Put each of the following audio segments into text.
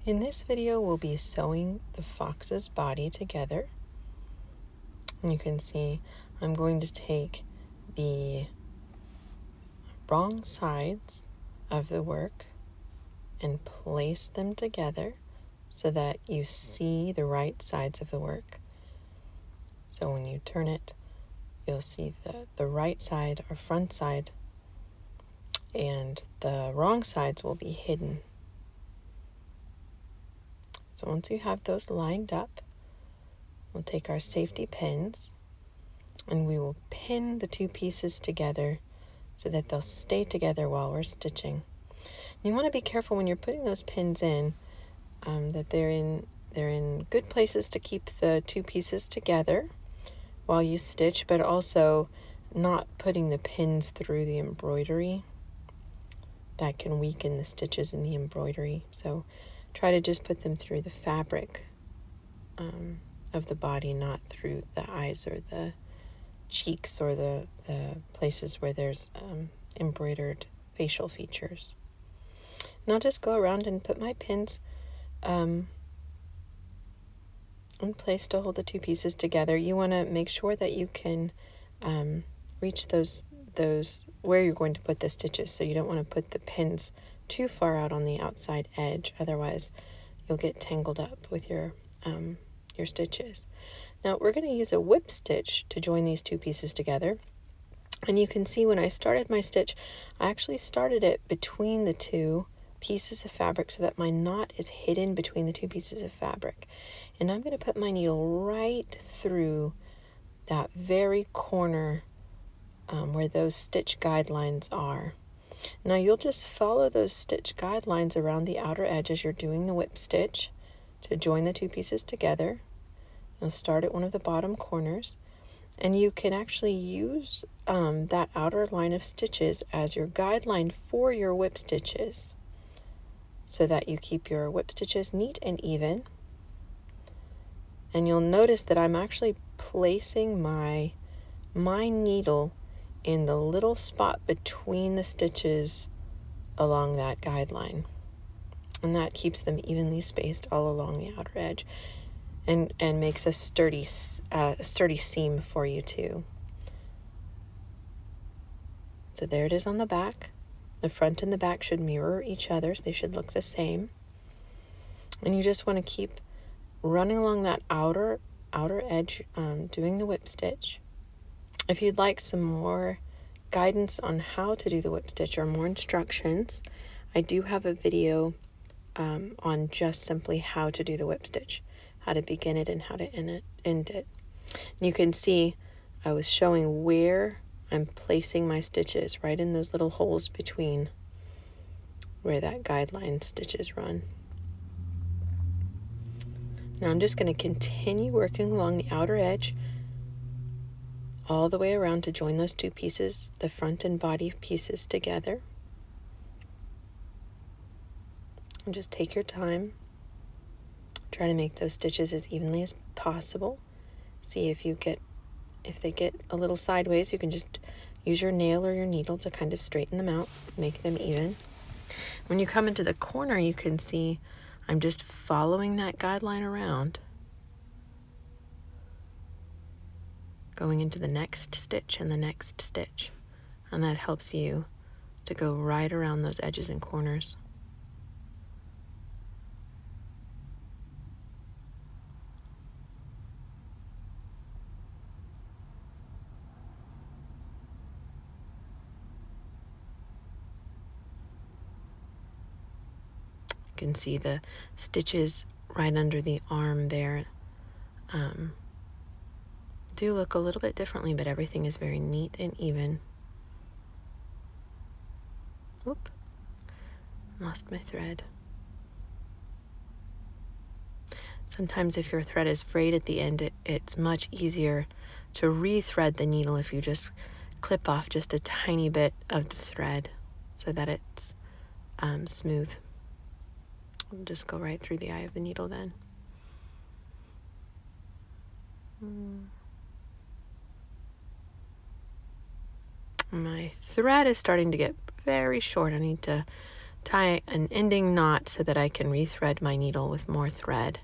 In this video, we'll be sewing the fox's body together. And you can see I'm going to take the wrong sides of the work and place them together so that you see the right sides of the work. So when you turn it, you'll see the right side or front side, and the wrong sides will be hidden. So once you have those lined up, we'll take our safety pins and we will pin the two pieces together so that they'll stay together while we're stitching. You want to be careful when you're putting those pins in that they're in good places to keep the two pieces together while you stitch, but also not putting the pins through the embroidery. That can weaken the stitches in the embroidery. So try to just put them through the fabric of the body, not through the eyes or the cheeks or the places where there's embroidered facial features. And I'll just go around and put my pins in place to hold the two pieces together. You want to make sure that you can reach those where you're going to put the stitches. So you don't want to put the pins too far out on the outside edge, otherwise you'll get tangled up with your stitches. Now we're going to use a whip stitch to join these two pieces together. And you can see when I started my stitch, I actually started it between the two pieces of fabric so that my knot is hidden between the two pieces of fabric. And I'm going to put my needle right through that very corner where those stitch guidelines are. Now you'll just follow those stitch guidelines around the outer edge as you're doing the whip stitch to join the two pieces together. You'll start at one of the bottom corners, and you can actually use that outer line of stitches as your guideline for your whip stitches so that you keep your whip stitches neat and even. And you'll notice that I'm actually placing my needle in the little spot between the stitches along that guideline. And that keeps them evenly spaced all along the outer edge and makes a sturdy seam for you too. So there it is on the back. The front and the back should mirror each other, so they should look the same. And you just want to keep running along that outer edge, doing the whip stitch. If you'd like some more guidance on how to do the whip stitch or more instructions, I do have a video on just simply how to do the whip stitch, how to begin it and how to end it. And you can see I was showing where I'm placing my stitches, right in those little holes between where that guideline stitches run. Now I'm just going to continue working along the outer edge all the way around to join those two pieces, the front and body pieces together. And just take your time. Try to make those stitches as evenly as possible. See if they get a little sideways, you can just use your nail or your needle to kind of straighten them out, make them even. When you come into the corner, you can see I'm just following that guideline around, going into the next stitch and the next stitch, and that helps you to go right around those edges and corners. You can see the stitches right under the arm there do look a little bit differently, but everything is very neat and even. Oop, lost my thread. Sometimes if your thread is frayed at the end, it's much easier to rethread the needle if you just clip off just a tiny bit of the thread so that it's smooth. I'll just go right through the eye of the needle then. My thread is starting to get very short. I need to tie an ending knot so that I can rethread my needle with more thread.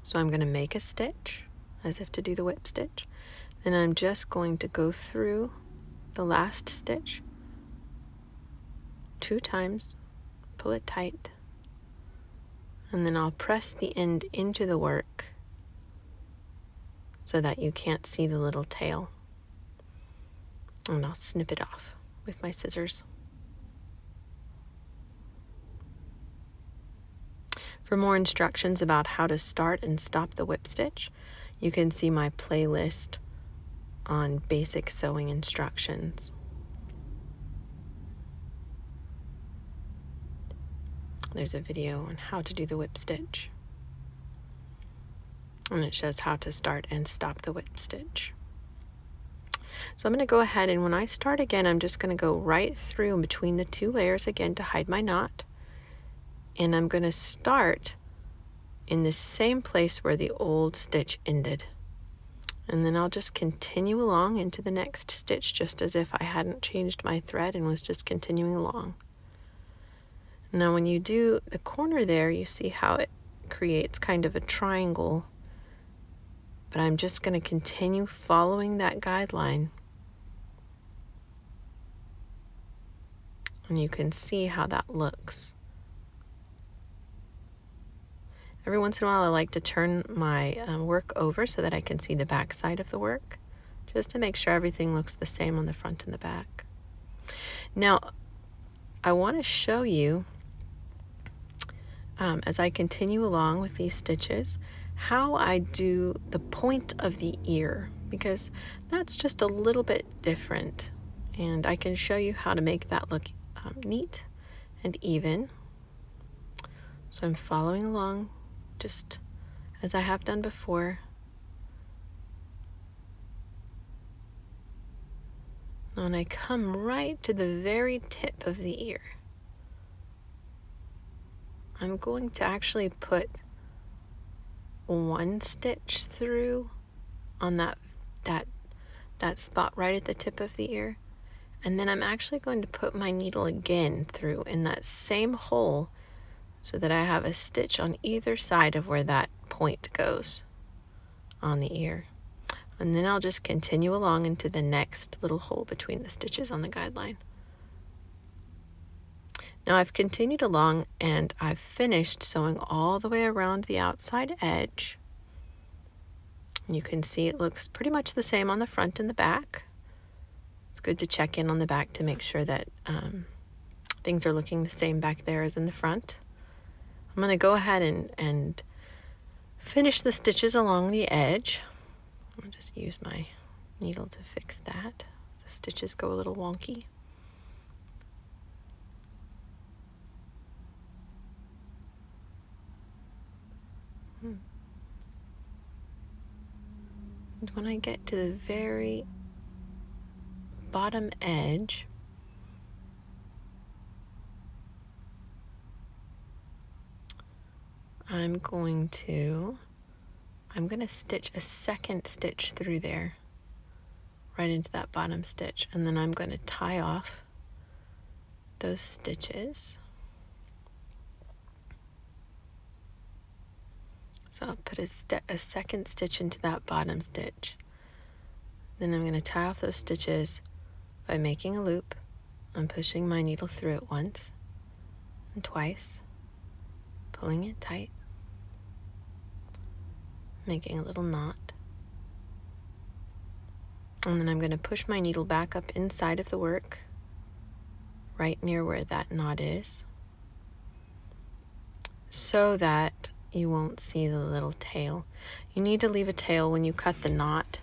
So I'm going to make a stitch as if to do the whip stitch. Then I'm just going to go through the last stitch 2 times, pull it tight, and then I'll press the end into the work so that you can't see the little tail. And I'll snip it off with my scissors. For more instructions about how to start and stop the whip stitch, you can see my playlist on basic sewing instructions. There's a video on how to do the whip stitch, and it shows how to start and stop the whip stitch. So I'm going to go ahead, and when I start again, I'm just going to go right through between the 2 layers again to hide my knot. And I'm going to start in the same place where the old stitch ended. And then I'll just continue along into the next stitch just as if I hadn't changed my thread and was just continuing along. Now when you do the corner there, you see how it creates kind of a triangle. But I'm just going to continue following that guideline. And you can see how that looks. Every once in a while I like to turn my work over so that I can see the back side of the work, just to make sure everything looks the same on the front and the back. Now I want to show you, as I continue along with these stitches, how I do the point of the ear, because that's just a little bit different, and I can show you how to make that look neat and even. So I'm following along just as I have done before. And I come right to the very tip of the ear. I'm going to actually put 1 stitch through on that spot right at the tip of the ear, and then I'm actually going to put my needle again through in that same hole so that I have a stitch on either side of where that point goes on the ear. And then I'll just continue along into the next little hole between the stitches on the guideline. Now I've continued along and I've finished sewing all the way around the outside edge. You can see it looks pretty much the same on the front and the back. It's good to check in on the back to make sure that things are looking the same back there as in the front. I'm going to go ahead and finish the stitches along the edge. I'll just use my needle to fix that. The stitches go a little wonky. And when I get to the very bottom edge, I'm going to stitch a second stitch through there, right into that bottom stitch, and then I'm going to tie off those stitches. So I'll put a second stitch into that bottom stitch. Then I'm going to tie off those stitches by making a loop. I'm pushing my needle through it once and twice, pulling it tight, making a little knot. And then I'm going to push my needle back up inside of the work, right near where that knot is, so that you won't see the little tail. You need to leave a tail when you cut the knot,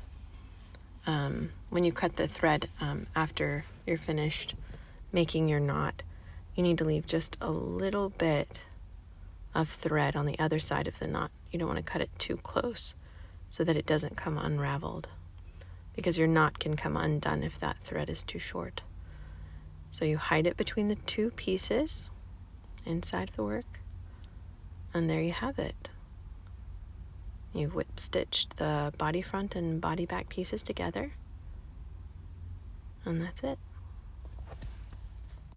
when you cut the thread after you're finished making your knot. You need to leave just a little bit of thread on the other side of the knot. You don't want to cut it too close so that it doesn't come unraveled, because your knot can come undone if that thread is too short. So you hide it between the 2 pieces inside of the work, and there you have it. You've whip stitched the body front and body back pieces together, and that's it.